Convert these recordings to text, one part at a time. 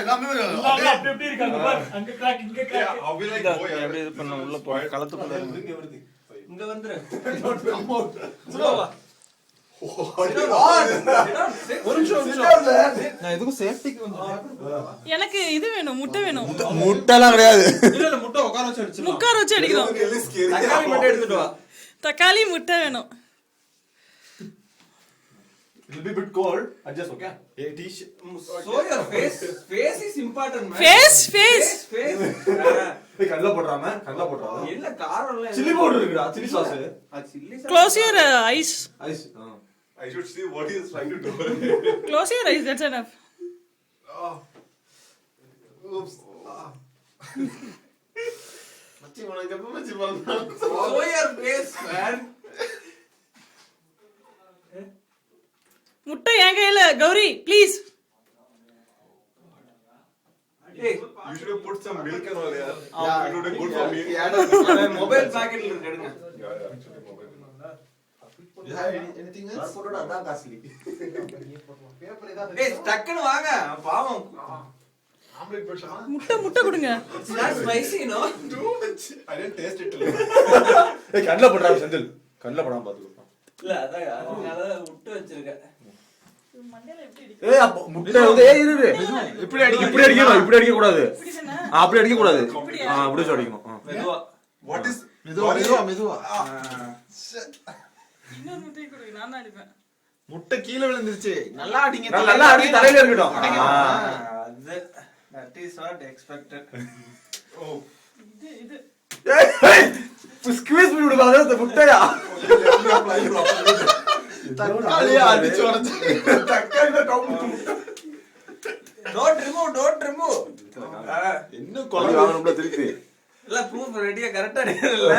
எல்லாமே அப்படி இருக்காங்க பாரு. அங்க கிராக் இங்க கிராக். அப்படியே இது பண்ண உள்ள போ களத்துக்குள்ள இங்க வந்துரு. உள்ள வா. ஒரு நிமிஷம் நான் எதுக்கும் சேஃப்டிக்கு வந்து எனக்கு இது வேணும், முட்டை வேணும். முட்டைலாம் கிடையாது. இல்ல முட்டை உட்கார வச்சு அடிச்சிடலாம். உட்கார வச்சு அடிக்கிறோம். தக்காளி மட்டும் எடுத்துட்டு வா. தக்காளி முட்டை வேணும். It will be a bit cold. Adjust, okay? ஏய் t-shirt So your face is important, man. Face. Face. ஏய் கல்ல போடுறாம. என்ன காரம் இல்ல. சில்லி பவுடர் இருக்குடா, chilli sauce. Chilli Close your eyes. Eyes. I should see what he is trying to do. Close your eyes. That's enough. Oops. மச்சி உனக்கு எப்ப மச்சி பண்ணா? So your face, man. முட்டை என் கையில. Gauri please. Hey, You should have put some milk and all yaar. It would be good for me. mobile packet ல இருக்கு எடுங்க. Yeah, actually mobile. You have anything else? போட்டோட அதான் காஸ்ட்லி. டேய் டக்குனு வாங்க. பாவம். Omelette version. முட்டை கொடுங்க. It's not spicy, no? Too much. I didn't taste it till. ஏய் கல்ல போடுறாம செந்தில். கல்ல போடாம பாத்துக்கோ. இல்ல அதனால விட்டு வச்சிருக்கேன். மண்டையில எப்படி அடிக்க? ஏய் அப்ப முட்டை வந்து ஏய் இரு. இப்படி அடிக்க கூடாது. அப்படி அடிக்க கூடாது. அப்படி அடிக்கணும். மெதுவா. What is மெதுவா. இன்னொரு முட்டை கொடுங்க. நான் தான் அடிப்பேன். முட்டை கீழ விழுந்துருச்சு. நல்லா அடிங்க. நல்லா அடிச்சு தலையில இருக்கட்டும். அது that is what expected. Oh. இது ஸ்குவீஸ் பண்ணி விடுவாங்க அந்த முட்டையா. தக்காளியா அடிச்சு உடைச்சு. தக்காளில டாப். Don't remove. இன்னும் கொலை கொலை வாங்கணும்ல திருப்பி. இல்ல ப்ரூஃப் ரெடியா கரெக்ட்டா இல்ல.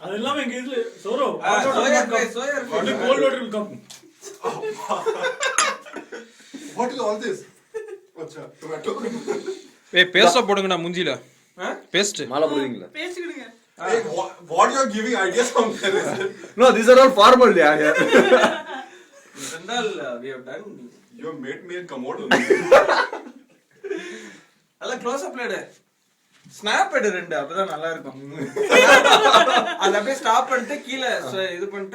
அதெல்லாம் எங்க இதுல sorrow. soya face. Only cold water will come. What is all this? Acha, tomato. ஏய் பேஸ்ட் போடுங்கடா மூஞ்சில. பேஸ்ட். மாலை போடுவீங்களா? பேஸ்ட் கொடுங்க. Hey, what you are giving ideas from there? No, these are all formal yeah. Sandal we have done. You have made me a commode. நல்ல close அப்ல எடு. Snap எடு ரெண்டு அப்பதான் நல்லா இருக்கும். அத அப்படியே ஸ்டாப் பண்ணிட்டு கீழ இது பண்ணிட்டு